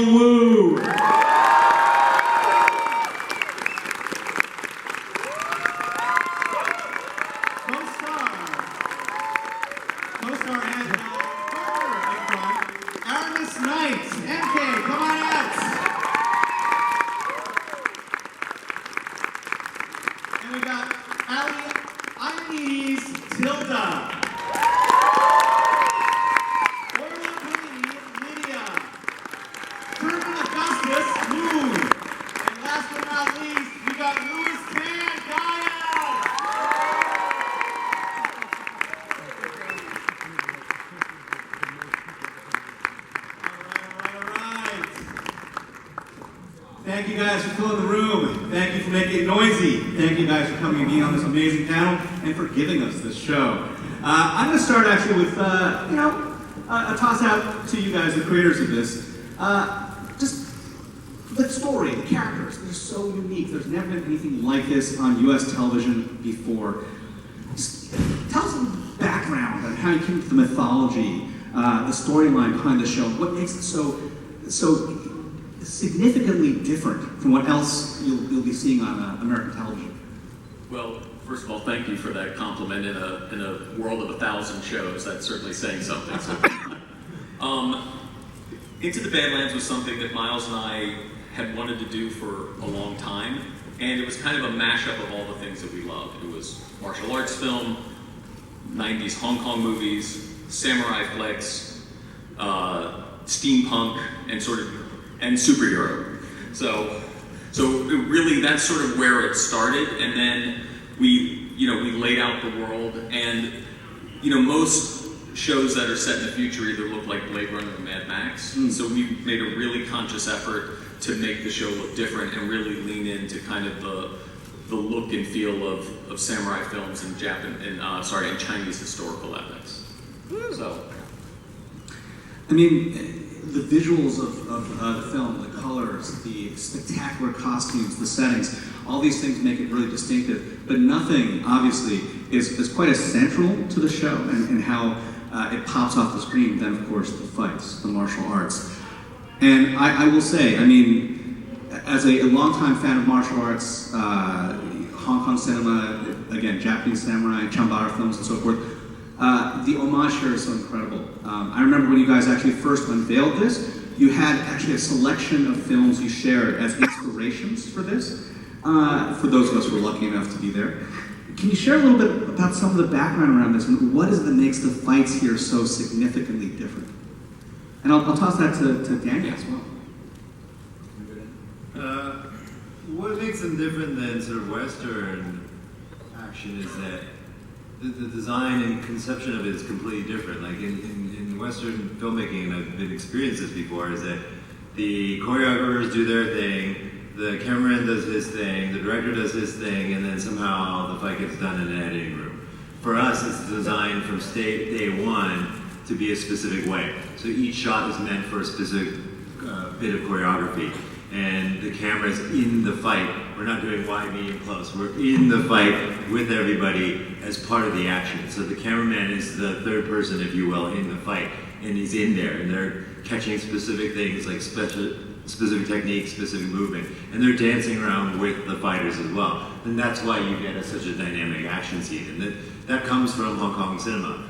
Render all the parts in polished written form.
Daniel Wu. Co-star and partner in crime, Aramis Knight. MK, come on out. And we got Ali Ioannides Tilda. Orla Queen Lydia. Herman Augustus Moon. And last but not least, we got Louis Pan Gaia. Thank you guys for filling the room. Thank you for making it noisy. Thank you guys for coming and being on this amazing panel and for giving us this show. I'm going to start actually with, a toss out to you guys, the creators of this. Just the story, the characters, they're so unique. There's never been anything like this on US television before. Just tell us some background on how you came to the mythology, the storyline behind the show. What makes it so significantly different from what else you'll be seeing on American television? Well, first of all, thank you for that compliment in a world of 1,000 shows. That's certainly saying something. So, Into the Badlands was something that Miles and I had wanted to do for a long time, and it was kind of a mashup of all the things that we loved. It was martial arts film, 90s Hong Kong movies, samurai flicks, steampunk, and superhero. So it really, that's sort of where it started, and then we laid out the world, and most shows that are set in the future either look like Blade Runner or Mad Max. So we made a really conscious effort to make the show look different and really lean into kind of the look and feel of samurai films and and Chinese historical epics. So, I mean, the visuals of the film, the colors, the spectacular costumes, the settings, all these things make it really distinctive, but nothing, obviously, is quite as central to the show and how it pops off the screen than, of course, the fights, the martial arts. And I will say, I mean, as a longtime fan of martial arts, Hong Kong cinema, again, Japanese samurai, Chambara films and so forth, the homage here is so incredible. I remember when you guys actually first unveiled this, you had actually a selection of films you shared as inspirations for this, for those of us who were lucky enough to be there. Can you share a little bit about some of the background around this, and what is it that makes the fights here so significantly different? And I'll toss that to Daniel as well. What makes them different than sort of Western action is that the design and conception of it is completely different. Like in Western filmmaking, and I've been experienced this before, is that the choreographers do their thing, the cameraman does his thing, the director does his thing, and then somehow the fight gets done in an editing room. For us, it's designed from day one to be a specific way. So each shot is meant for a specific bit of choreography. And the camera's in the fight. We're not doing wide, medium, close. We're in the fight with everybody as part of the action. So the cameraman is the third person, if you will, in the fight. And he's in there, and they're catching specific things like specific techniques, specific movement. And they're dancing around with the fighters as well. And that's why you get such a dynamic action scene. And that comes from Hong Kong cinema.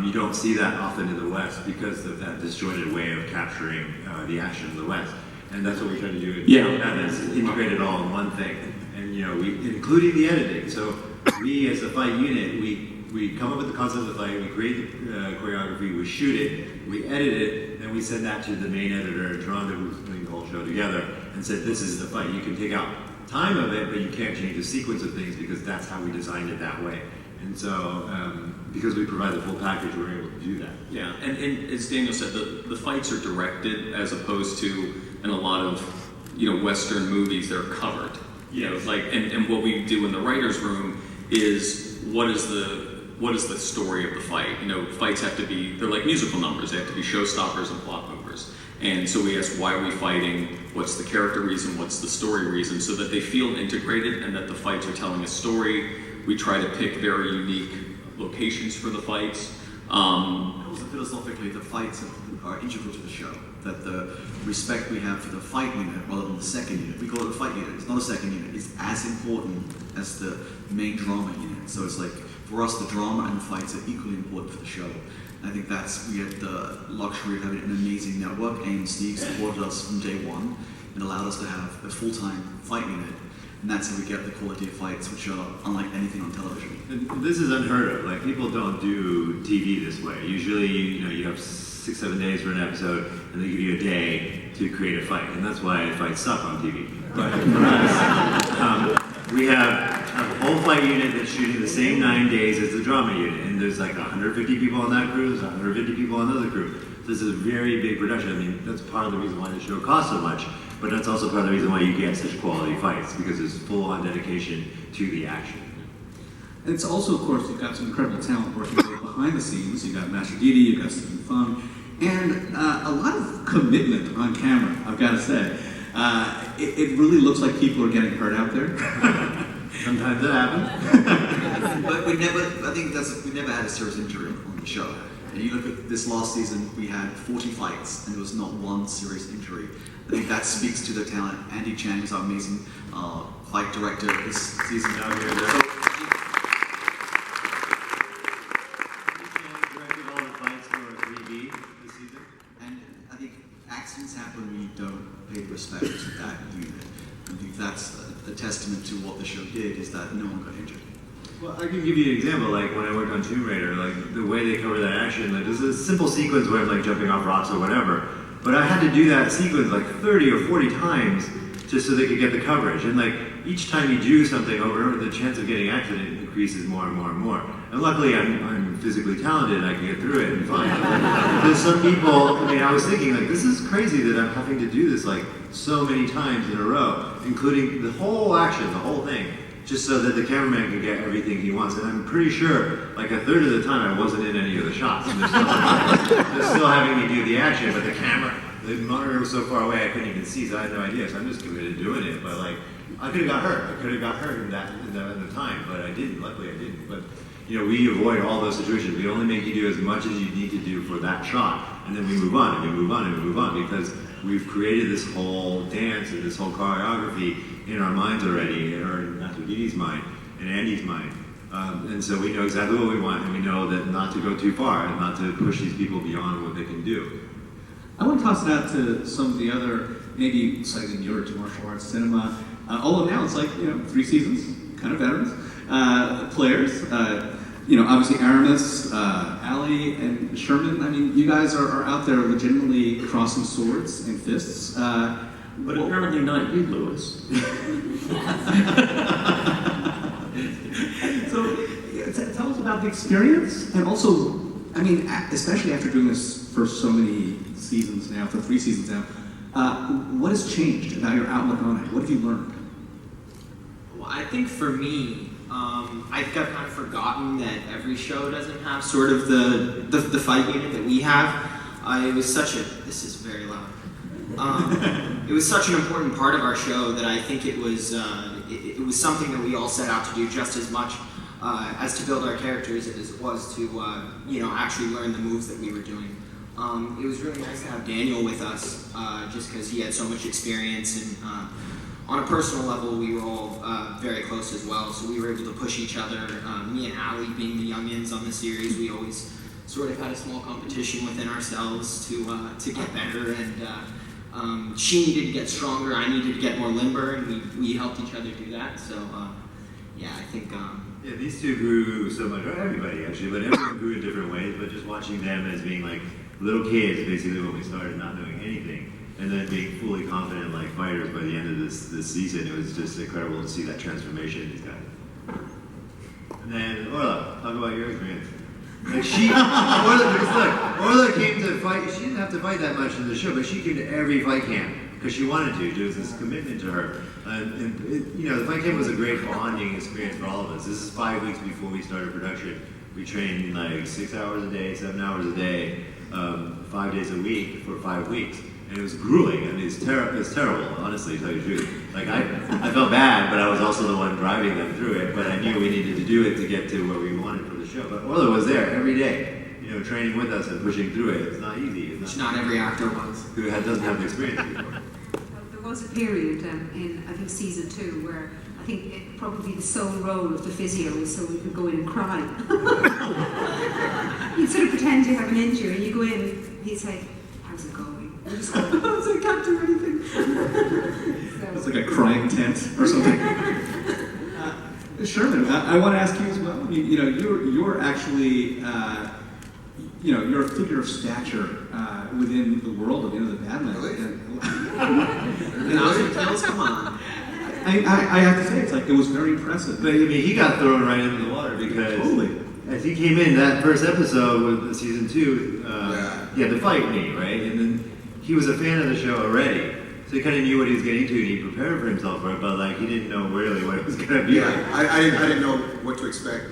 You don't see that often in the West because of that disjointed way of capturing the action in the West. And that's what we try to do. Badlands, integrate it all in one thing, and including the editing. So we, as a fight unit, we come up with the concept of the fight, we create the choreography, we shoot it, we edit it, and we send that to the main editor in Toronto, who's putting the whole show together, and said, "This is the fight. You can take out time of it, but you can't change the sequence of things because that's how we designed it that way." And so, because we provide the full package, we're able to do that. Yeah, and as Daniel said, the fights are directed as opposed to in a lot of Western movies they're covered. And what we do in the writers' room is what is the story of the fight? Fights have to be, they're like musical numbers. They have to be showstoppers and plot movers. And so we ask, why are we fighting? What's the character reason? What's the story reason? So that they feel integrated and that the fights are telling a story. We try to pick very unique locations for the fights. Also philosophically, the fights are integral to the show. that the respect we have for the fight unit rather than the second unit, we call it a fight unit, it's not a second unit, is as important as the main drama unit. So it's like, for us, the drama and the fights are equally important for the show. And I think we had the luxury of having an amazing network. and Steve supported us from day one and allowed us to have a full-time fight unit. And that's how we get the quality of fights, which are unlike anything on television. And this is unheard of. Like, people don't do TV this way. Usually, you have 6-7 days for an episode, and they give you a day to create a fight, and that's why fights suck on TV. But for us, we have a whole fight unit that's shooting the same 9 days as the drama unit, and there's like 150 people on that crew, there's 150 people on another crew. So this is a very big production. I mean, that's part of the reason why the show costs so much. But that's also part of the reason why you get such quality fights, because there's full-on dedication to the action. And it's also, of course, you've got some incredible talent working behind the scenes. You've got Master Didi, you've got Stephen Fung, and a lot of commitment on camera, I've got to say. It really looks like people are getting hurt out there. Sometimes that happens. But we never had a serious injury on the show. And you look at this last season, we had 40 fights, and there was not one serious injury. I think that speaks to the talent. Andy Chang is our amazing fight director this season down here. Directed all the fights for 3B this season. And I think accidents happen when you don't pay respect to that unit. I think that's a testament to what the show did, is that no one got injured. Well, I can give you an example. Like when I worked on Tomb Raider, like the way they cover that action, like there's a simple sequence where I'm like jumping off rocks or whatever, but I had to do that sequence like 30 or 40 times just so they could get the coverage. And like each time you do something over, the chance of getting accident increases more and more and more. And luckily, I'm physically talented and I can get through it and fine. There's some people. I mean, I was thinking like, this is crazy that I'm having to do this like so many times in a row, including the whole action, the whole thing, just so that the cameraman can get everything he wants. And I'm pretty sure, like a third of the time, I wasn't in any of the shots. And they're still having me do the action, but the monitor was so far away I couldn't even see, so I had no idea. So I'm just committed to doing it. But like, I could have got hurt. I could have got hurt in the time, but I didn't. Luckily, I didn't. But we avoid all those situations. We only make you do as much as you need to do for that shot, and then we move on, and we move on, and we move on, because we've created this whole dance and this whole choreography in our minds already, or in Master Didi's mind, and Andy's mind. And so we know exactly what we want, and we know that not to go too far, and not to push these people beyond what they can do. I want to toss it out to some of the other, maybe slightly newer to martial arts cinema, although now it's like, 3 seasons, kind of veterans, players. Obviously Aramis, Ali, and Sherman. I mean, you guys are out there legitimately crossing swords and fists. But apparently not you, Lewis. So, tell us about the experience, and also, I mean, especially after doing this for so many seasons now, for 3 seasons now, what has changed about your outlook on it? What have you learned? Well, I think for me, I think I've kind of forgotten that every show doesn't have sort of the fight unit that we have. It was such a, this is very loud. It was such an important part of our show that I think it was something that we all set out to do just as much as to build our characters as it was to actually learn the moves that we were doing. It was really nice to have Daniel with us, just because he had so much experience, and on a personal level, we were all very close as well, so we were able to push each other. Me and Ali, being the youngins on the series, we always sort of had a small competition within ourselves to get better, and she needed to get stronger, I needed to get more limber, and we helped each other do that. So I think yeah, these two grew so much, or everybody actually, but everyone grew in different ways. But just watching them as being like little kids, basically when we started, not knowing anything, and then being fully confident like fighters by the end of this season, it was just incredible to see that transformation in these guys. And then Orla, talk about your experience. Like Orla came to fight. She didn't have to fight that much in the show, but she came to every fight camp because she wanted to. There was this commitment to her, the fight camp was a great bonding experience for all of us. This is 5 weeks before we started production. We trained like 6 hours a day, 7 hours a day, 5 days a week for 5 weeks. And it was grueling. I mean, it's terrible, honestly, to tell you the truth. Like, I felt bad, but I was also the one driving them through it. But I knew we needed to do it to get to where we wanted for the show. But Orla was there every day. training with us and pushing through it. It's not easy. Which not every actor was. Who doesn't have the experience before. Well, there was a period in, I think, season 2 where I think probably the sole role of the physio is so we could go in and cry. You'd sort of pretend you have an injury, and you go in, he's like, how's it going? And you just go, oh, so I can't do anything. It's like a crying tent or something. Sherman, I want to ask you as well. I mean, you're actually, you're a figure of stature within the world of Into the Badlands. Really? Come on. I have to say, it's like it was very impressive. But I mean, he got thrown right into the water because Totally. as he came in that first episode with season 2, Yeah. he had to fight me, right? And then he was a fan of the show already, so he kind of knew what he was getting to, and he prepared for himself for it. But like, he didn't know really what it was gonna be. Yeah, Like. I didn't know what to expect.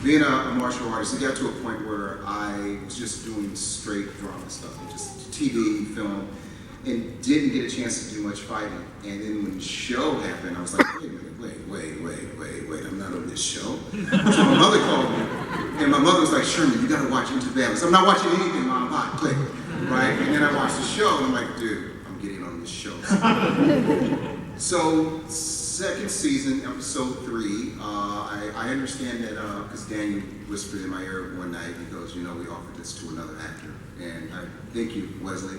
Being a martial artist, it got to a point where I was just doing straight drama stuff, just TV, film, and didn't get a chance to do much fighting. And then when the show happened, I was like, wait a minute, wait, I'm not on this show. So my mother called me, and my mother was like, Sherman, you gotta watch Into the Badlands. I'm not watching anything, Mom, bye, click. Right? And then I watched the show, and I'm like, dude, I'm getting on this show. So, second season, episode 3, I understand that, because Daniel whispered in my ear one night, he goes, we offered this to another actor. And I thank you, Wesley,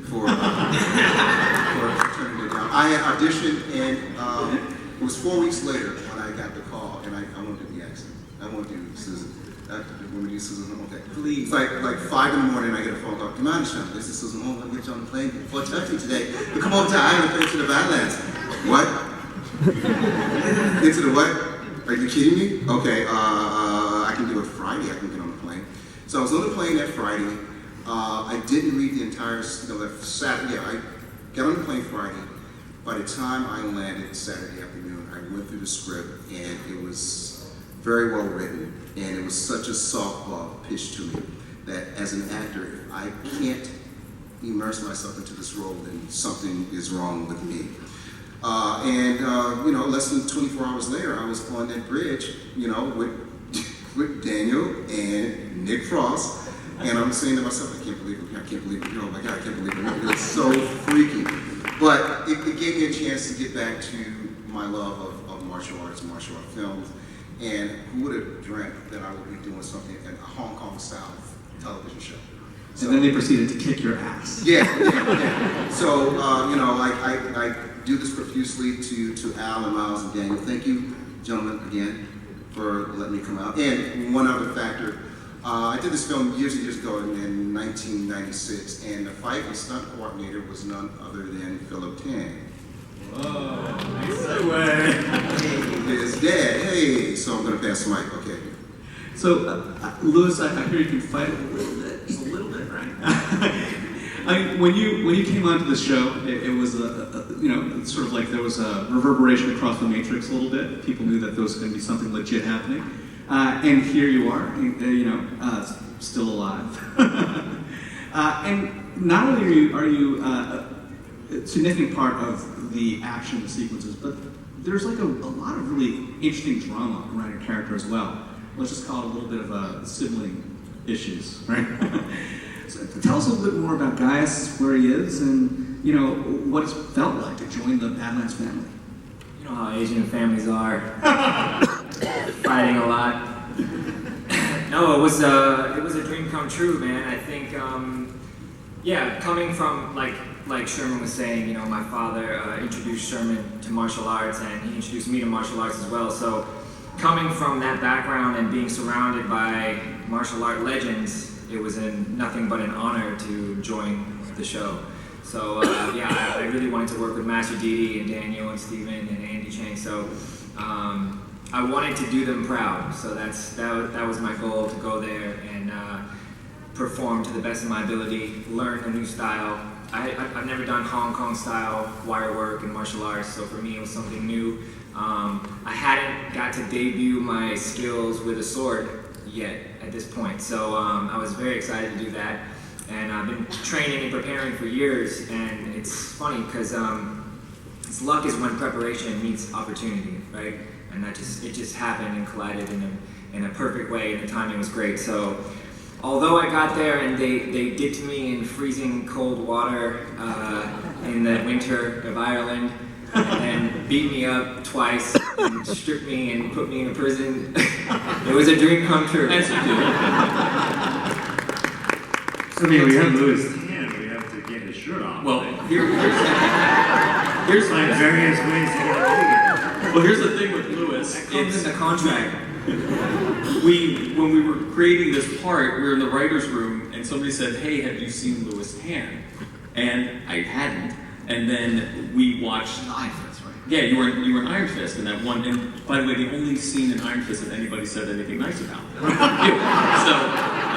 for turning it down. I had auditioned, and it was 4 weeks later when I got the call, and I wanted to do the accent. I want to do Susan. Want me to do Susan? Okay. Please. It's like 5 in the morning, I get a phone call. Come on, Sean, this is Susan Hall. Let me get you on the plane for touching today. You come over to Iowa, to the Badlands. What? Into the what? Are you kidding me? Okay, I can do it Friday. I can get on the plane. So I was on the plane that Friday. I didn't read the entire, that Saturday. Yeah, I got on the plane Friday. By the time I landed Saturday afternoon, I went through the script, and it was very well written, and it was such a softball pitch to me that as an actor, if I can't immerse myself into this role, then something is wrong with me. Less than 24 hours later, I was on that bridge, with Daniel and Nick Frost, and I'm saying to myself, I can't believe it, oh my God, I can't believe it, it was so freaky. But it gave me a chance to get back to my love of martial arts and martial art films, and who would have dreamt that I would be doing something in a Hong Kong style television show. So, And then they proceeded to kick your ass. yeah. So, I do this profusely to Al and Miles and Daniel. Thank you, gentlemen, again, for letting me come out. And one other factor, I did this film years and years ago in 1996, and the fight and stunt coordinator was none other than Philip Tang. Whoa, nice segue. His dad, hey, so I'm going to pass the mic, okay. So, Louis, I hear you can fight a little bit, just a little bit, right? When you came onto the show, it was sort of like there was a reverberation across the matrix a little bit. People knew that there was going to be something legit happening, and here you are, still alive. And not only are you a significant part of the action sequences, but there's like a lot of really interesting drama around your character as well. Let's just call it a little bit of a sibling issues, right? So tell us a little bit more about Gaius, where he is, and what it's felt like to join the Badlands family. You know how Asian families are, fighting a lot. No, it was a dream come true, man. I think, coming from like Sherman was saying, my father introduced Sherman to martial arts, and he introduced me to martial arts as well. So, coming from that background and being surrounded by martial art legends, it was nothing but an honor to join the show. So I really wanted to work with Master Didi and Daniel and Steven and Andy Chang. So I wanted to do them proud. So that was my goal, to go there and perform to the best of my ability, learn a new style. I've never done Hong Kong style wire work and martial arts, so for me it was something new. I hadn't got to debut my skills with a sword yet at this point, so I was very excited to do that, and I've been training and preparing for years. And it's funny because luck is when preparation meets opportunity, right? And it just happened and collided in a perfect way, and the timing was great. So although I got there and they dipped me in freezing cold water in the winter of Ireland, and beat me up twice, and stripped me and put me in a prison, it was a dream come true. As you do. So I mean, we have Louis Tan, we have to get his shirt off. Well, here's find various ways to get it. well, here's the thing with Louis. It comes in the contract. When we were creating this part, we were in the writer's room, and somebody said, "Hey, have you seen Louis Tan?" And I hadn't. And then we watched. Iron Fist, right? Yeah, you were in Iron Fist in that one. And by the way, the only scene in Iron Fist that anybody said anything nice about. You. So,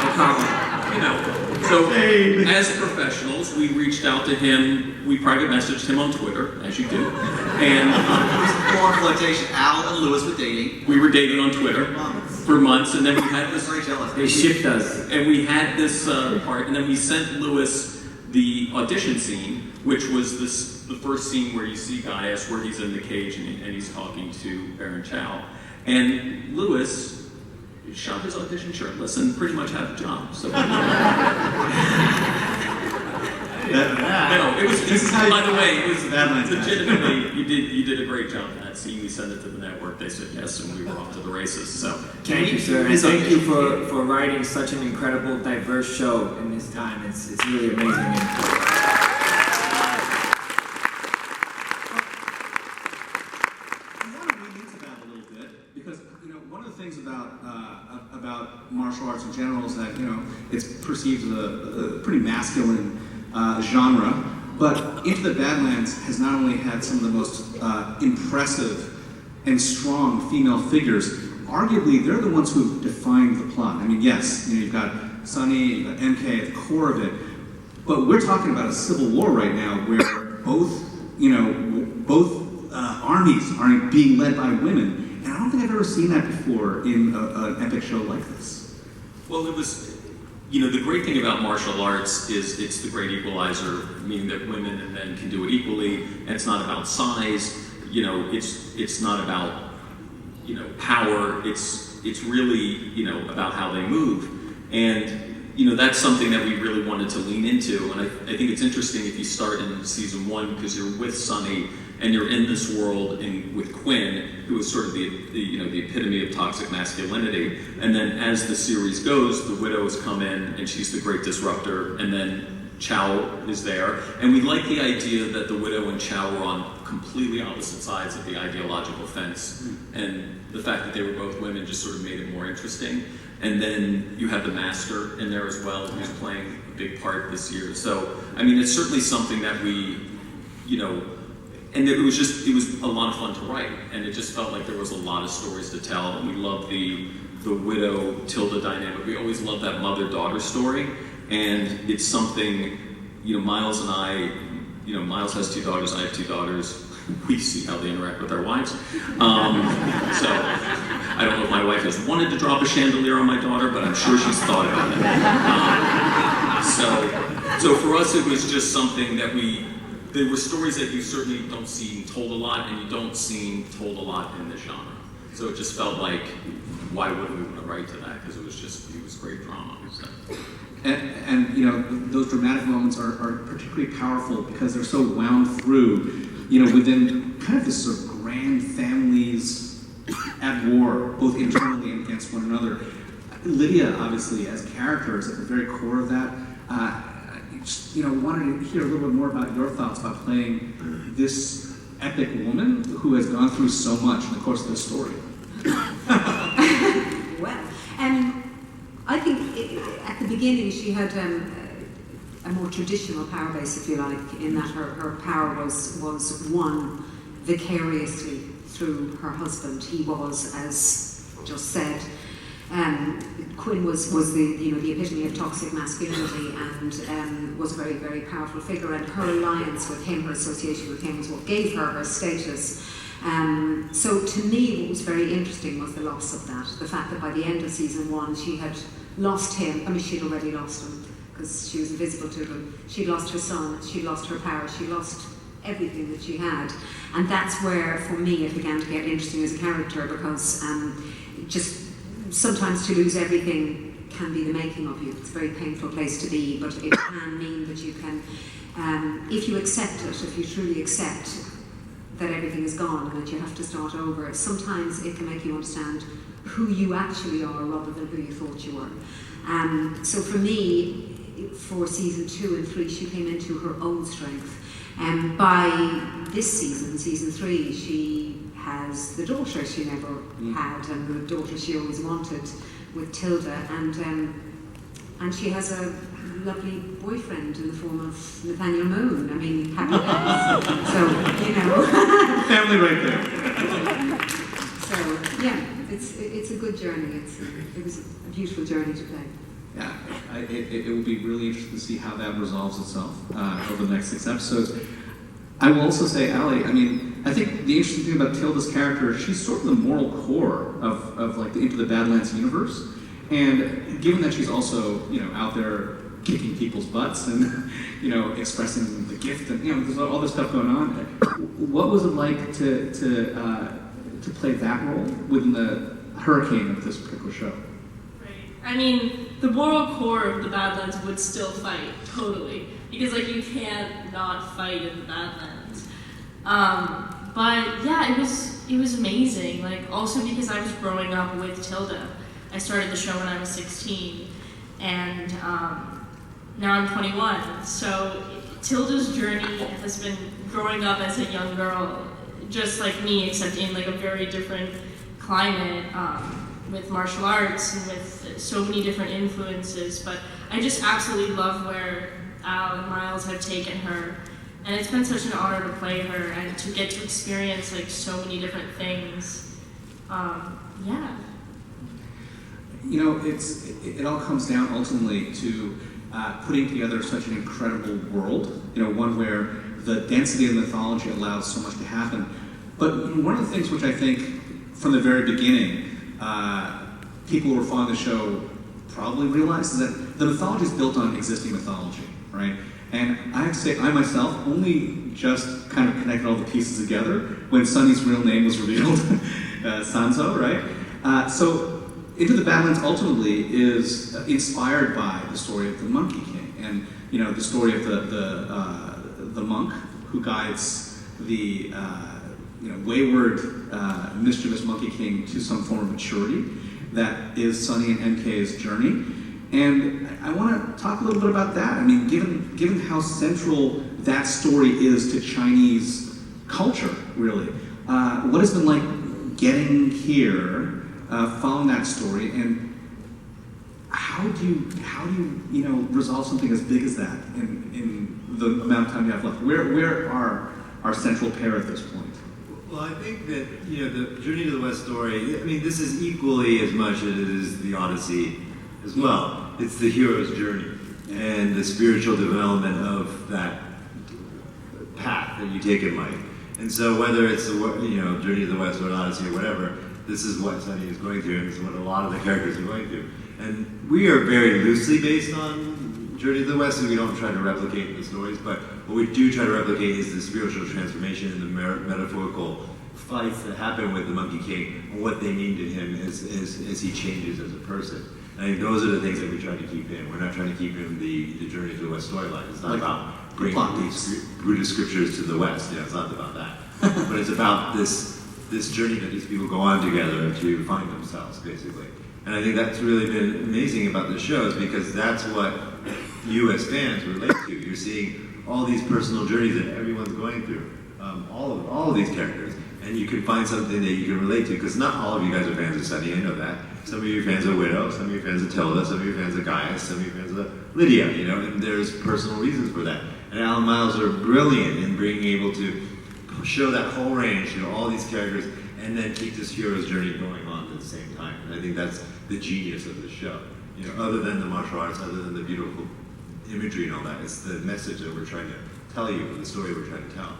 No comment. you know. So, as professionals, we reached out to him. We private messaged him on Twitter, as you do, and More flirtation. Al and Lewis were dating. we were dating on Twitter for months. And then we had I was this. very jealous. They shipped us. And we had this part, and then we sent Lewis the audition scene, which was the first scene where you see Gaius, where he's in the cage and he's talking to Baron Chow. And Lewis shot his audition shirtless and pretty much had a job. So, no, it was. By the way, it was legitimately. You did a great job in that scene. We sent it to the network. They said yes, and we were off to the races. So. Thank you, sir, and thank you for writing such an incredible, diverse show in this time. It's really amazing. I want to read into that a little bit because one of the things about martial arts in general is that it's perceived as a pretty masculine genre, but Into the Badlands has not only had some of the most impressive and strong female figures. Arguably, they're the ones who defined the plot. I mean, yes, you've got Sunny, you've got MK at the core of it, but we're talking about a civil war right now where both armies are being led by women, and I don't think I've ever seen that before in an epic show like this. Well, it was. The great thing about martial arts is it's the great equalizer, meaning that women and men can do it equally, and it's not about size. It's not about power. It's really about how they move, and that's something that we really wanted to lean into. And I think it's interesting if you start in season 1 because you're with Sunny and you're in this world with Quinn, who is sort of the epitome of toxic masculinity. And then as the series goes, the Widow has come in and she's the great disruptor, and then Chow is there. And we like the idea that the Widow and Chow were on completely opposite sides of the ideological fence. And the fact that they were both women just sort of made it more interesting. And then you have the Master in there as well, who's playing a big part this year. So, I mean, it's certainly something that we, and it was a lot of fun to write. And it just felt like there was a lot of stories to tell. And we love the Widow Tilda dynamic. We always love that mother-daughter story. And it's something, Miles and I, Miles has 2 daughters, I have 2 daughters. We see how they interact with their wives. So I don't know if my wife has wanted to drop a chandelier on my daughter, but I'm sure she's thought about it. So for us, it was just something that there were stories that you certainly don't see told a lot, and you don't see told a lot in this genre. So it just felt like, why wouldn't we want to write to that? Because it was great drama. So. And those dramatic moments are particularly powerful because they're so wound through, within kind of this sort of grand families at war, both internally and against one another. Lydia, obviously, as a character, is at the very core of that. Wanted to hear a little bit more about your thoughts about playing this epic woman who has gone through so much in the course of this story. Well, I think at the beginning she had a more traditional power base, if you like, in that her power was won vicariously through her husband. He was, as just said, Quinn was the epitome of toxic masculinity and was a very, very powerful figure, and her alliance with him, her association with him, was what gave her her status. So to me, what was very interesting was the loss of that. The fact that by the end of season 1, she had lost him. I mean, she'd already lost him because she was invisible to him. She'd lost her son, she'd lost her power, she lost everything that she had. And that's where, for me, it began to get interesting as a character because just sometimes to lose everything can be the making of you. It's a very painful place to be, but it can mean that you can, if you accept it, if you truly accept that everything is gone and that you have to start over, sometimes it can make you understand who you actually are rather than who you thought you were. So for me, for season 2 and 3, she came into her own strength. And by this season, season 3, she has the daughter she never had and the daughter she always wanted with Tilda, and she has a lovely boyfriend in the form of Nathaniel Moon. I mean, happy days. So, you know. Family right there. So, yeah, it's a good journey. It was a beautiful journey to play. Yeah, it will be really interesting to see how that resolves itself over the next 6 episodes. I will also say, Ali, I mean, I think the interesting thing about Tilda's character, she's sort of the moral core of like the Into the Badlands universe. And given that she's also, you know, out there kicking people's butts and, you know, expressing the gift and, you know, there's all this stuff going on. What was it like to play that role within the hurricane of this particular show? I mean, the moral core of the Badlands would still fight, totally. Because, like, you can't not fight in the Badlands. But, yeah, it was amazing. Like, also because I was growing up with Tilda. I started the show when I was 16, and now I'm 21. So Tilda's journey has been growing up as a young girl, just like me, except in, like, a very different climate. With martial arts and with so many different influences, but I just absolutely love where Al and Miles have taken her, and it's been such an honor to play her and to get to experience like so many different things. Yeah. You know, it all comes down ultimately to putting together such an incredible world. You know, one where the density of mythology allows so much to happen. But one of the things which I think from the very beginning, people who were following the show probably realized is that the mythology is built on existing mythology, right? And I have to say, I myself only just kind of connected all the pieces together when Sunny's real name was revealed, Sanso, right? So Into the Badlands ultimately is inspired by the story of the Monkey King, and you know the story of the monk who guides the wayward, mischievous Monkey King to some form of maturity. That is Sunny and MK's journey. And I want to talk a little bit about that. I mean, given how central that story is to Chinese culture, really, what has been like getting here, following that story, and how do you resolve something as big as that in the amount of time you have left? Where are our central pair at this point? Well, I think that, you know, the Journey to the West story, I mean, this is equally as much as it is the Odyssey as well. It's the hero's journey and the spiritual development of that path that you take in life. And so whether it's the, you know, Journey to the West or an Odyssey or whatever, this is what Sunny is going through, and this is what a lot of the characters are going through. And we are very loosely based on Journey to the West, and we don't try to replicate the stories, but what we do try to replicate is the spiritual transformation and the metaphorical fights that happen with the Monkey King and what they mean to him as he changes as a person. And I think those are the things that we try to keep in. We're not trying to keep in the Journey to the West storyline. It's not about bringing these Buddhist scriptures to the West. Yeah, it's not about that. But it's about this journey that these people go on together to find themselves, basically. And I think that's really been amazing about the show, is because that's what you as fans relate to. You're seeing all these personal journeys that everyone's going through, all of these characters, and you can find something that you can relate to, because not all of you guys are fans of Sunny, I know that. Some of you are fans of Widow, some of you are fans of Tilda, some of you are fans of Gaius, some of you are fans of Lydia, you know, and there's personal reasons for that. And Al and Miles are brilliant in being able to show that whole range to all these characters, and then keep this hero's journey going on at the same time. And I think that's the genius of the show. You know, other than the martial arts, other than the beautiful imagery and all that, it's the message that we're trying to tell you, the story we're trying to tell.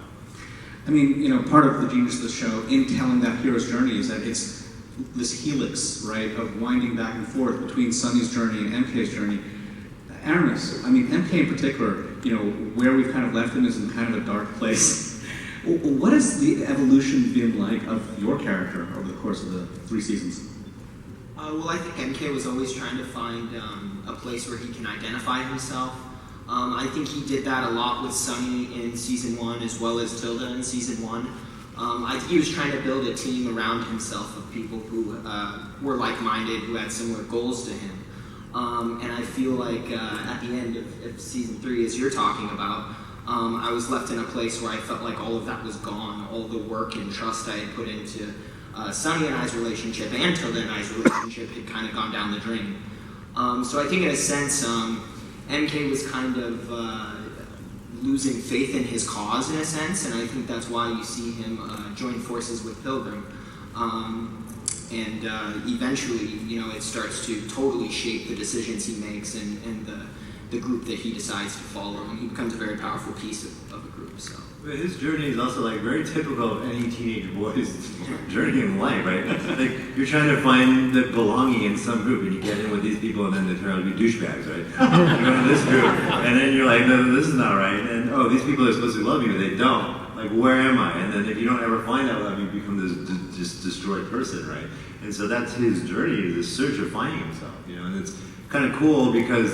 I mean, you know, part of the genius of the show in telling that hero's journey is that it's this helix, right, of winding back and forth between Sunny's journey and MK's journey. Aramis, I mean, MK in particular, you know, where we've kind of left him is in kind of a dark place. What has the evolution been like of your character over the course of the 3 seasons? Well, I think MK was always trying to find a place where he can identify himself. I think he did that a lot with Sunny in season 1 as well as Tilda in season 1. I think he was trying to build a team around himself of people who were like-minded, who had similar goals to him. And I feel like at the end of season 3, as you're talking about, I was left in a place where I felt like all of that was gone. All the work and trust I had put into Sunny and I's relationship and Tilda and I's relationship had kind of gone down the drain. So I think in a sense, MK was kind of losing faith in his cause in a sense, and I think that's why you see him join forces with Pilgrim. And eventually, it starts to totally shape the decisions he makes and the group that he decides to follow, and he becomes a very powerful piece of a group. So. But his journey is also like very typical of any teenage boy's journey in life, right? Like you're trying to find the belonging in some group, and you get in with these people, and then they turn out to be douchebags, right? You go to this group, and then you're like, no, this is not right. And oh, these people are supposed to love you, they don't. Like, where am I? And then if you don't ever find that love, you become this just destroyed person, right? And so that's his journey, is this search of finding himself, And it's kind of cool because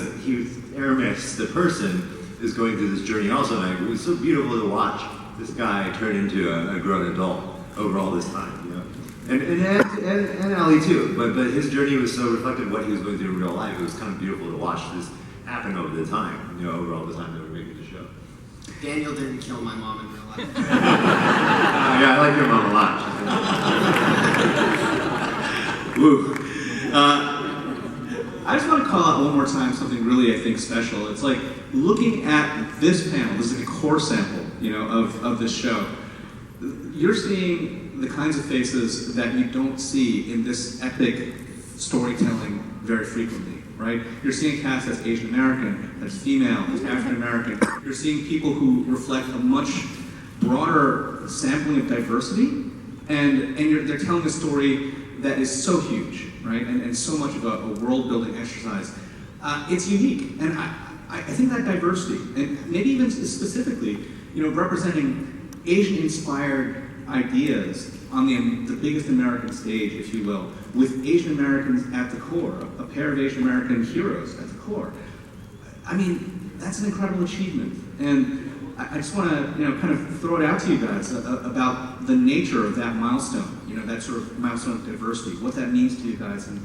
Aramis, the person, is going through this journey also. And it was so beautiful to watch this guy turn into a grown adult over all this time, And Ali too, but his journey was so reflective of what he was going through in real life. It was kind of beautiful to watch this happen over the time, over all the time that we're making the show. Daniel didn't kill my mom in real life. Yeah, I like your mom a lot. Woo. I just want to call out one more time something really, I think, special. It's like looking at this panel. This is like a core sample, of this show. You're seeing the kinds of faces that you don't see in this epic storytelling very frequently, right? You're seeing a cast that's Asian American, that's female, that's African American. You're seeing people who reflect a much broader sampling of diversity, and they're telling a story that is so huge, right? And so much of a world-building exercise. It's unique, and I think that diversity, and maybe even specifically, representing Asian-inspired ideas on the biggest American stage, if you will, with Asian Americans at the core, a pair of Asian American heroes at the core. I mean, that's an incredible achievement, and I just want to, kind of throw it out to you guys about the nature of that milestone, that sort of milestone of diversity, what that means to you guys, and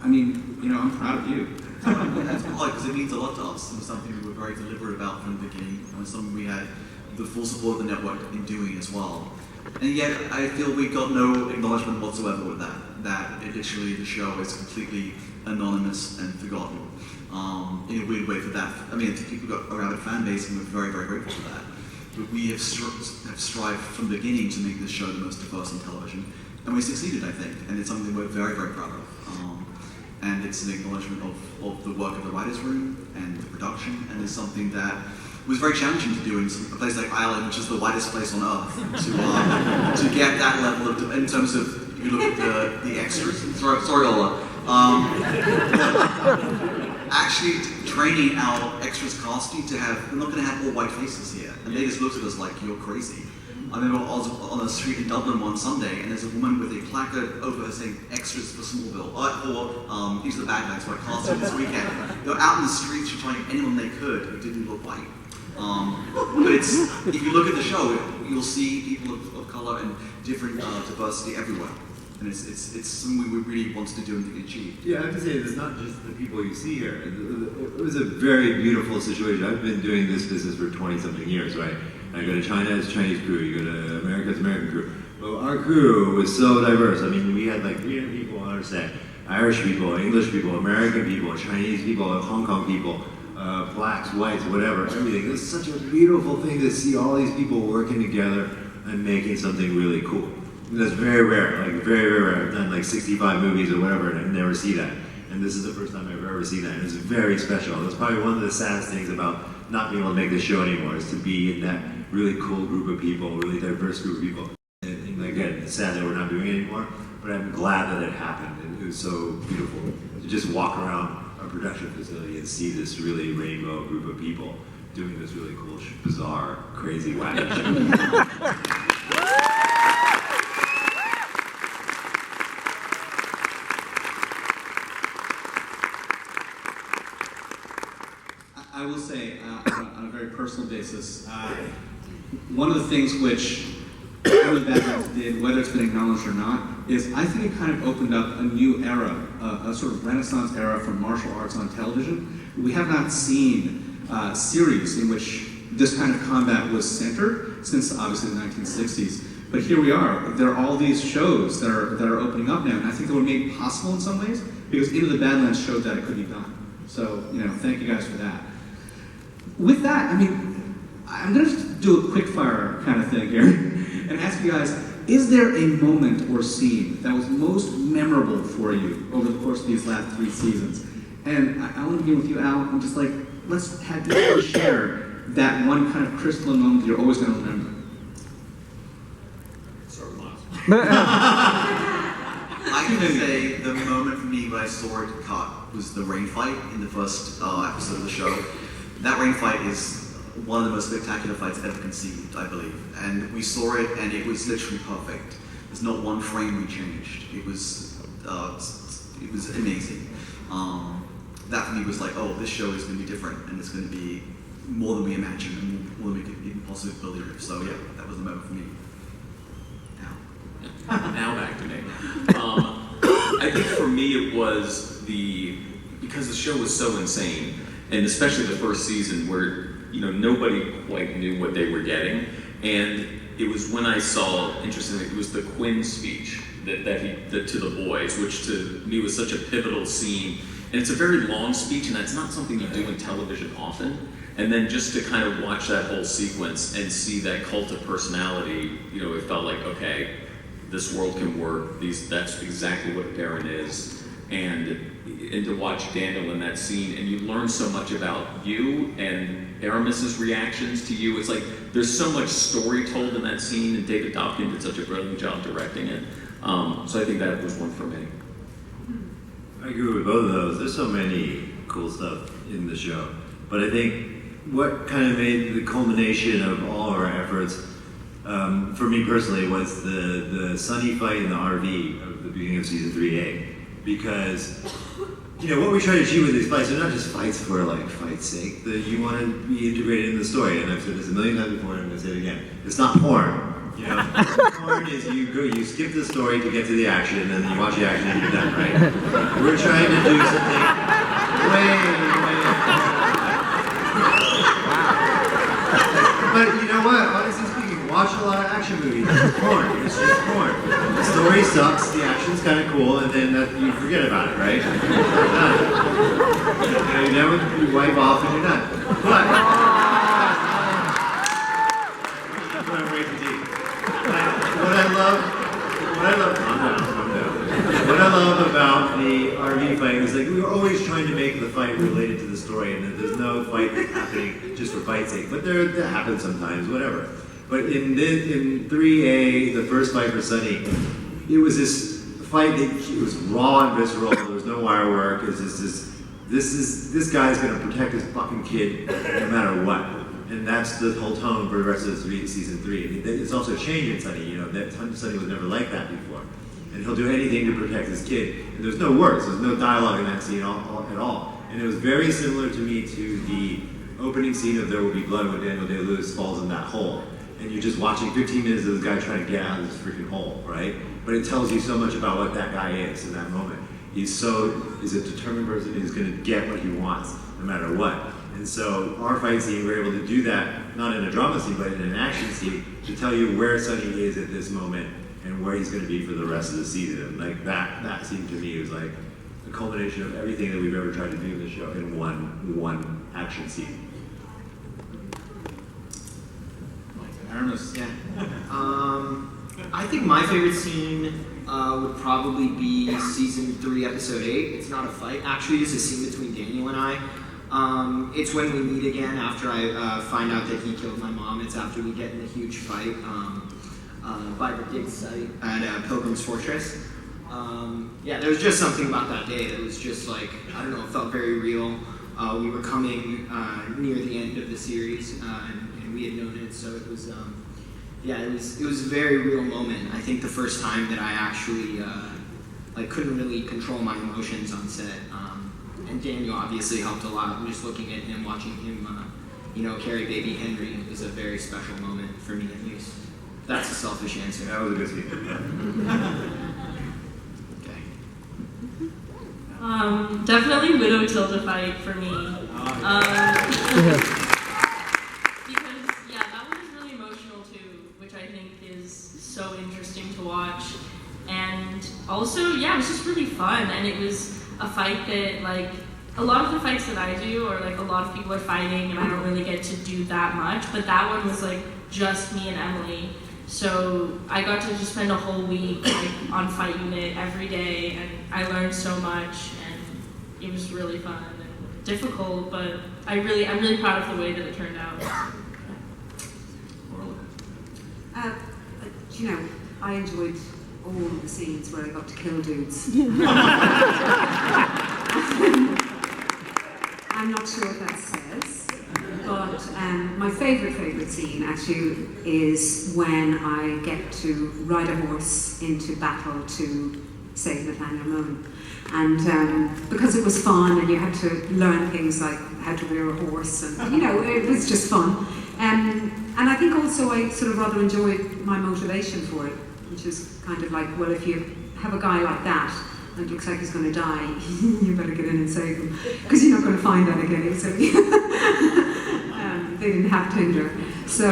I mean, I'm proud of you. That's cool, because it means a lot to us. It was something we were very deliberate about from the beginning. It was something we had the full support of the network in doing as well. And yet, I feel we got no acknowledgement whatsoever with that. That literally the show is completely anonymous and forgotten. In a weird way for that. I mean, I think people got a rabid fan base, and we're very, very grateful for that. But we have strived from the beginning to make this show the most diverse on television, and we succeeded, I think. And it's something we're very, very proud of. And it's an acknowledgement of the work of the writers' room and the production, and it's something that was very challenging to do in a place like Ireland, which is the whitest place on earth, to get that level of, in terms of, if you look at the extras, sorry Ola, actually training our extras casting to have, we're not going to have all white faces here, and they just looked at us like, you're crazy. I remember I was on a street in Dublin one Sunday, and there's a woman with a placard over her saying extras for Smallville, or Into the Badlands, where I casted this weekend. They were out in the streets trying anyone they could who didn't look white. But if you look at the show, you'll see people of color and different diversity everywhere. And it's something we really wanted to do and achieve. Yeah, I have to say, it's not just the people you see here. It was a very beautiful situation. I've been doing this business for 20-something years, right? I go to China as Chinese crew, you go to America as American crew. But our crew was so diverse. I mean, we had like 300 people on our set. Irish people, English people, American people, Chinese people, Hong Kong people, blacks, whites, whatever, everything. It was such a beautiful thing to see all these people working together and making something really cool. And that's very rare, like very, very rare. I've done like 65 movies or whatever, and I never see that. And this is the first time I've ever seen that. And it's very special. That's probably one of the saddest things about not being able to make this show anymore, is to be in that really cool group of people, really diverse group of people. And again, it's sad that we're not doing it anymore, but I'm glad that it happened. And it was so beautiful to just walk around our production facility and see this really rainbow group of people doing this really cool, bizarre, crazy, wacky show. one of the things which Into the Badlands did, whether it's been acknowledged or not, is I think it kind of opened up a new era, a sort of renaissance era for martial arts on television. We have not seen series in which this kind of combat was centered since obviously the 1960s. But here we are. There are all these shows that are opening up now, and I think they were made possible in some ways because Into the Badlands showed that it could be done. So, thank you guys for that. With that, I mean, I'm going to do a quick fire kind of thing here and ask you guys, is there a moment or scene that was most memorable for you over the course of these last 3 seasons? And I want to begin with you, Al. I'm just like, let's have you share that one kind of crystalline moment that you're always going to remember. I can say the moment for me when I saw it cut was the rain fight in the first episode of the show. That rain fight is one of the most spectacular fights ever conceived, I believe. And we saw it, and it was literally perfect. There's not one frame we changed. It was amazing. That for me was like, oh, this show is going to be different, and it's going to be more than we imagined, and more than we could even possibly believe. So yeah, that was the moment for me. Now back to me. I think for me it was because the show was so insane, and especially the first season where nobody quite knew what they were getting, and it was when I saw, interestingly, it was the Quinn speech that he to the boys, which to me was such a pivotal scene, and it's a very long speech, and that's not something you do in television often. And then just to kind of watch that whole sequence and see that cult of personality, it felt like, okay, this world can work. That's exactly what Darren is, and to watch Daniel in that scene, and you learn so much about you and Aramis's reactions to you. It's like there's so much story told in that scene, and David Dobkin did such a brilliant job directing it. So I think that was one for me. I agree with both of those. There's so many cool stuff in the show, but I think what kind of made the culmination of all our efforts. For me personally, was the Sunny fight in the RV of the beginning of season 3A, because what we try to achieve with these fights are not just fights for fight's sake. That you want to be integrated in the story, and I've said this a million times before, and I'm going to say it again. It's not porn. Porn is you skip the story to get to the action, and then you watch the action and you're done, right? We're trying to do something way. But you know what? Honestly speaking, watch a lot of action movies. It's porn. It's just porn. The story sucks, the action's kind of cool, and then you forget about it, right? You're done. You wipe off and you're done. But what I love about the RV fight is we were always trying to make the fight related to the story, and that there's no fight that's happening just for fight's sake. But that happens sometimes, whatever. But in 3A, the first fight for Sunny, it was this fight that it was raw and visceral. There was no wire work. It was just this guy's gonna protect his fucking kid no matter what. And that's the whole tone for the rest of season 3. It's also a change in Sunny. That Sunny was never like that before. And he'll do anything to protect his kid. And there's no words, there's no dialogue in that scene at all. And it was very similar to me to the opening scene of There Will Be Blood when Daniel Day-Lewis falls in that hole. And you're just watching 15 minutes of this guy trying to get out of this freaking hole, right? But it tells you so much about what that guy is in that moment. He's a determined person who's gonna get what he wants, no matter what. And so our fight scene, we're able to do that, not in a drama scene, but in an action scene, to tell you where Sunny is at this moment and where he's going to be for the rest of the season. That scene to me was like the culmination of everything that we've ever tried to do in the show in one action scene. Aramis. Yeah. I think my favorite scene would probably be season 3, episode 8. It's not a fight. Actually, it's a scene between Daniel and I. It's when we meet again after I find out that he killed my mom. It's after we get in a huge fight by the dig site at Pilgrim's Fortress. There was just something about that day that was just I don't know, it felt very real. We were coming near the end of the series, and we had known it, so it was, it was a very real moment. I think the first time that I actually couldn't really control my emotions on set. And Daniel obviously helped a lot. I'm just looking at him, watching him carry baby Henry was a very special moment for me, at least. That's a selfish answer. That was a good scene. Okay. Definitely Widow Tilda fight for me. Because, yeah, that one was really emotional too, which I think is so interesting to watch. And also, yeah, it was just really fun. And it was a fight that, like, a lot of the fights that I do, or like a lot of people are fighting, and I don't really get to do that much. But that one was like just me and Emily. So I got to just spend a whole week like, on Fight Unit every day, and I learned so much, and it was really fun and difficult, but I'm really proud of the way that it turned out. I enjoyed all the scenes where I got to kill dudes. I'm not sure what that says, but my favourite scene actually is when I get to ride a horse into battle to save Nathaniel Moon. And because it was fun and you had to learn things like how to rear a horse and, it was just fun. And I think also I sort of rather enjoyed my motivation for it, which is kind of like, well, if you have a guy like that and it looks like he's going to die, you better get in and save him, because you're not going to find that again. So they didn't have Tinder, so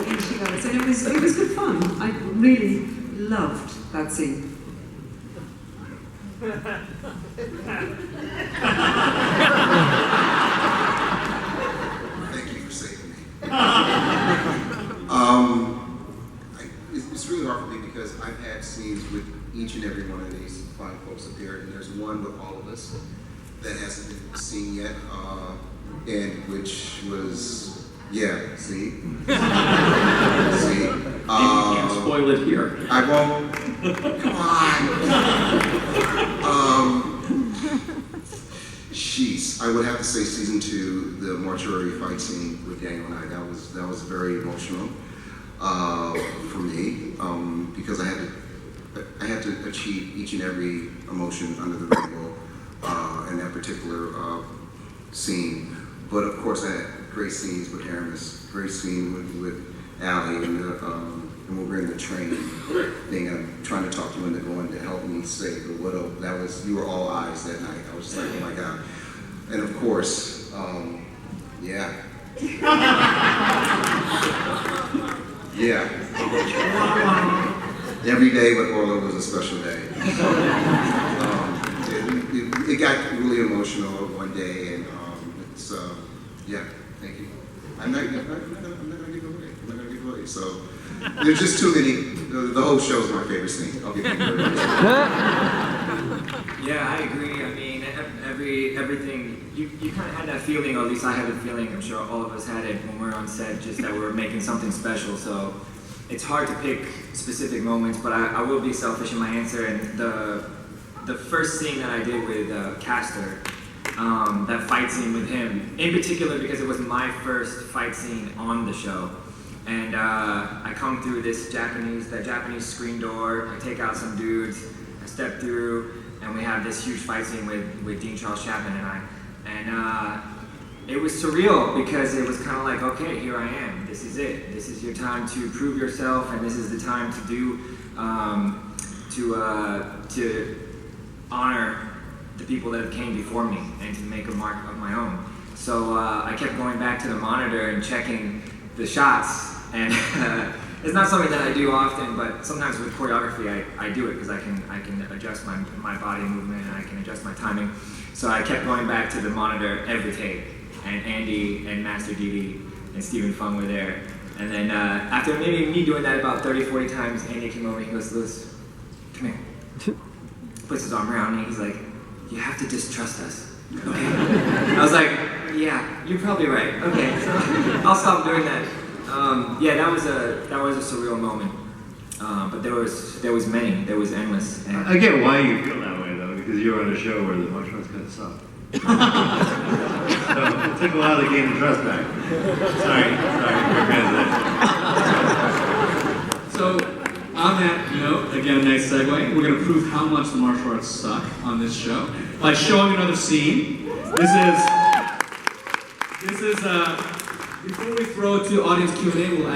in she goes, and it was good fun. I really loved that scene. Thank you for saving me. It's really hard for me because I've had scenes with each and every one of these fine folks up there, and there's one with all of us that hasn't been seen yet, and which was, yeah, see? See? You can't spoil it here. I won't. Come on. Jeez, I would have to say season 2, the mortuary fight scene with Daniel and I, that was very emotional for me, because I had to achieve each and every emotion under the rainbow in that particular scene. But of course, I had great scenes with Aramis, great scene with Allie, and when we were in the train thing, I'm trying to talk to him into going to help me save the widow. You were all eyes that night. I was just like, oh my God. And of course, yeah. Yeah. Every day with Orla was a special day. It got really emotional one day, and it's, yeah, thank you. I'm not gonna give away. I'm not gonna give away. So there's just too many. The whole show is my favorite scene. I'll give you Yeah, I agree. I mean, everything, you kind of had that feeling, or at least I had the feeling, I'm sure all of us had it when we were on set, just that we were making something special. So it's hard to pick specific moments, but I will be selfish in my answer. And the first scene that I did with Castor, that fight scene with him, in particular because it was my first fight scene on the show. And I come through that Japanese screen door, I take out some dudes, I step through, and we have this huge fight scene with Dean Charles Chapman and I. And it was surreal because it was kind of like, okay, here I am. This is it. This is your time to prove yourself, and this is the time to do, to honor the people that have came before me and to make a mark of my own. So I kept going back to the monitor and checking the shots, and it's not something that I do often, but sometimes with choreography I do it because I can adjust my body movement and I can adjust my timing. So I kept going back to the monitor every take, and Andy and Master Didi and Stephen Fung were there. And then after maybe me doing that about 30, 40 times, Andy came over and he goes, "Lewis, come here." Puts his arm around me, he's like, "You have to just trust us, okay?" I was like, "Yeah, you're probably right. Okay, so I'll stop doing that." Yeah, that was a surreal moment. But there was many. There was endless. And I get why you feel that way though, because you're on a show where the martial arts kind of suck. So it took a while to gain the trust back. Sorry, So, on that note, again, a nice segue. We're going to prove how much the martial arts suck on this show by showing another scene. This is before we throw it to audience Q&A, we'll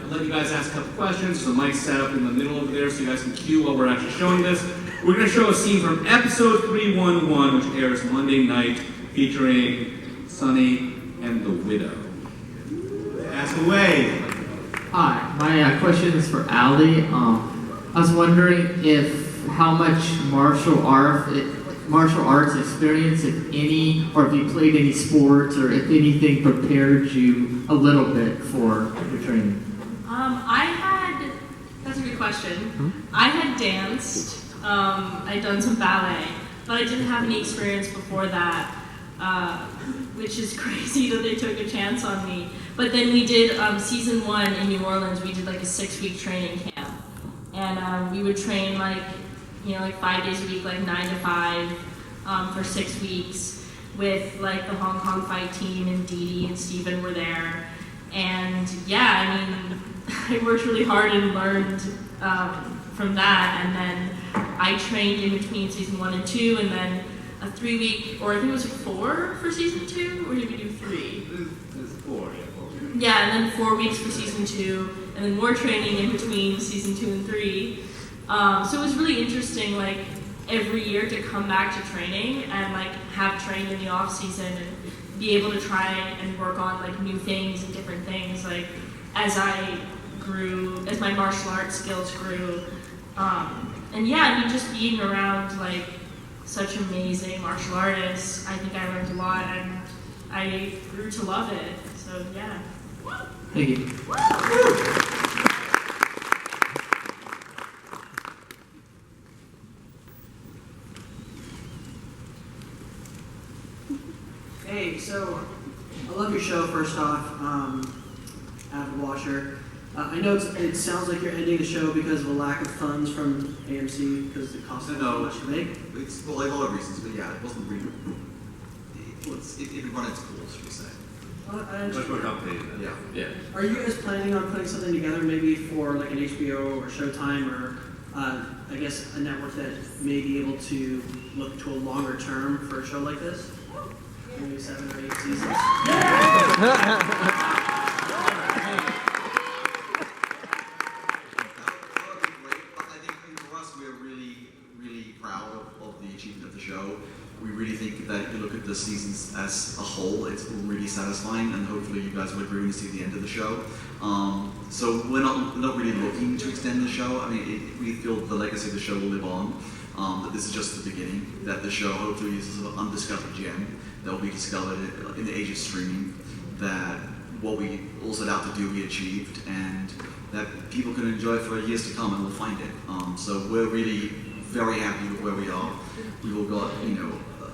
let you guys ask a couple questions. There's a mic set up in the middle over there so you guys can cue while we're actually showing this. We're going to show a scene from episode 311, which airs Monday night, featuring Sunny and the Widow. Ask away. Hi, my question is for Ali. I was wondering if how much martial arts experience, if any, or if you played any sports, or if anything prepared you a little bit for your training. That's a good question. I had danced, I'd done some ballet, but I didn't have any experience before that, which is crazy that they took a chance on me. But then we did season 1 in New Orleans. We did like a 6-week training camp, and we would train like 5 days a week, like 9 to 5, for 6 weeks with like the Hong Kong fight team, and Dee Dee and Steven were there. And yeah, I mean, I worked really hard and learned from that. And then I trained in between season 1 and 2, and then a 3-week, or I think it was 4 for season 2, or did we do 3? It's 4, yeah. Yeah, and then 4 weeks for season 2, and then more training in between season 2 and 3. So it was really interesting, like every year to come back to training and like have trained in the off season and be able to try and work on like new things and different things. Like as I grew, as my martial arts skills grew, and yeah, I mean just being around like such amazing martial artists, I think I learned a lot and I grew to love it. So yeah. Thank you. Hey, so I love your show. First off, avid watcher. I know it sounds like you're ending the show because of a lack of funds from AMC because it costs so much to make. It's well, like a lot of reasons, but yeah, it wasn't really. It run its course, should we say? Much more complicated. Yeah. Are you guys planning on putting something together maybe for like an HBO or Showtime or I guess a network that may be able to look to a longer term for a show like this? Maybe 7 or 8 seasons? Show. We really think that if you look at the seasons as a whole, it's really satisfying, and hopefully you guys will agree when you see the end of the show. So we're not really looking to extend the show. I mean, we feel the legacy of the show will live on. That this is just the beginning. That the show hopefully is a sort of undiscovered gem that will be discovered in the age of streaming. That what we all set out to do, we achieved, and that people can enjoy for years to come, and we'll find it. So we're really very happy with where we are. We've all got,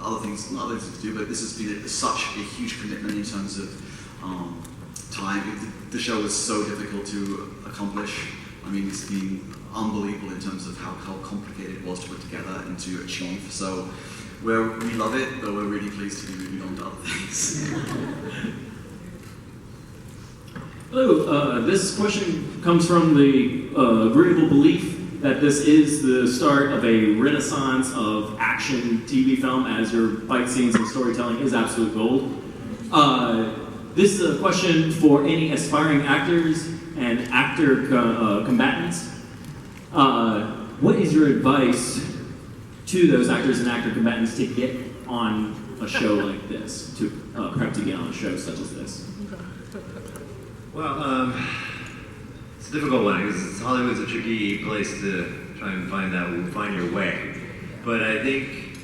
other things to do, but this has been such a huge commitment in terms of time. The show was so difficult to accomplish. I mean, it's been unbelievable in terms of how complicated it was to put together and to achieve. So we love it, but we're really pleased to be moving on to other things. Hello, this question comes from the agreeable belief that this is the start of a renaissance of action TV film, as your fight scenes and storytelling is absolute gold. This is a question for any aspiring actors and actor combatants. What is your advice to those actors and actor combatants to get on a show like this, to prep to get on a show such as this? Well, it's a difficult one because Hollywood's a tricky place to try and find your way. But I think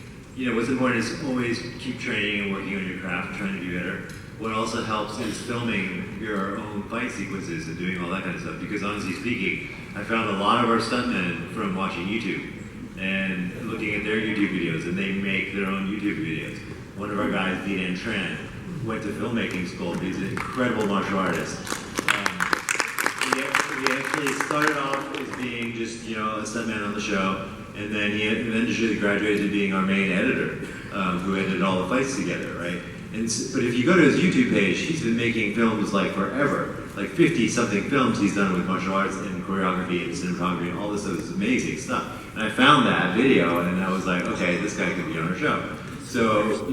what's important is always keep training and working on your craft, trying to be better. What also helps is filming your own fight sequences and doing all that kind of stuff. Because honestly speaking, I found a lot of our stuntmen from watching YouTube and looking at their YouTube videos, and they make their own YouTube videos. One of our guys, Dean Tran, went to filmmaking school. He's an incredible martial artist. He actually started off as being just, a stuntman on the show, and then he eventually graduated to being our main editor, who edited all the fights together, right? But if you go to his YouTube page, he's been making films like forever, like 50-something films he's done with martial arts and choreography and cinematography and all this other amazing stuff. And I found that video, and I was like, okay, this guy could be on our show. So,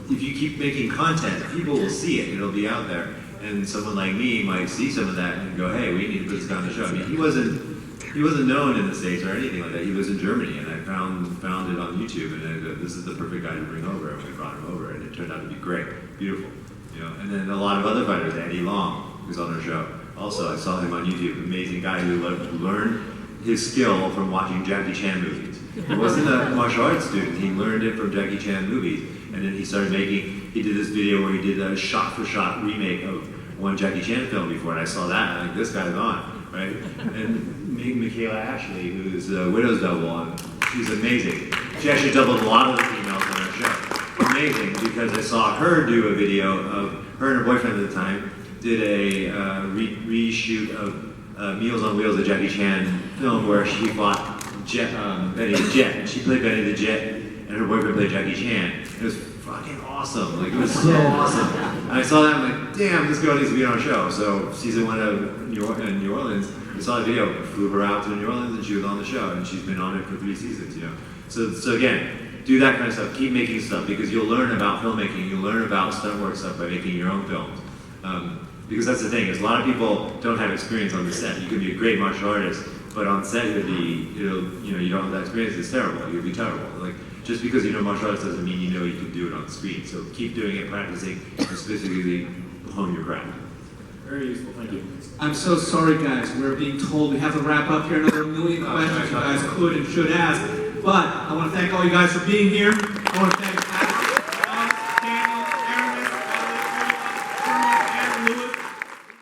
if you keep making content, people will see it. It'll be out there, and someone like me might see some of that and go, "Hey, we need to put this guy on the show." I mean, he wasn't known in the States or anything like that. He was in Germany, and I found it on YouTube, and I go, "This is the perfect guy to bring over," and we brought him over, and it turned out to be great, beautiful, you know. And then a lot of other fighters, Eddie Long, who's on our show. Also, I saw him on YouTube. Amazing guy who learned his skill from watching Jackie Chan movies. He wasn't a martial arts student. He learned it from Jackie Chan movies, and then he started making. He did this video where he did a shot-for-shot remake of one Jackie Chan film before, and I saw that, and I'm like, this guy's on, right? And Michaela Ashley, who's a Widow's Double, and she's amazing. She actually doubled a lot of the females on our show. Amazing, because I saw her do a video of her and her boyfriend at the time did a reshoot of Meals on Wheels, a Jackie Chan film where she fought Benny the Jet. And she played Benny the Jet, and her boyfriend played Jackie Chan. It was fucking awesome. Like, it was so awesome. And I saw that, and I'm like, damn, this girl needs to be on our show. So season 1 of New Orleans, we saw the video, flew her out to New Orleans, and she was on the show, and she's been on it for 3 seasons, you know. So again, do that kind of stuff. Keep making stuff, because you'll learn about filmmaking. You'll learn about stunt work stuff by making your own films. Because that's the thing, is a lot of people don't have experience on the set. You can be a great martial artist, but on set you don't have that experience. It's terrible. You'll be terrible. Like, just because you know martial arts doesn't mean you know you can do it on the screen. So keep doing it, practicing, and specifically hone your craft. Very useful. Thank you. I'm so sorry, guys. We're being told we have to wrap up here. Another million questions you guys could and should ask. But I want to thank all you guys for being here. I want to thank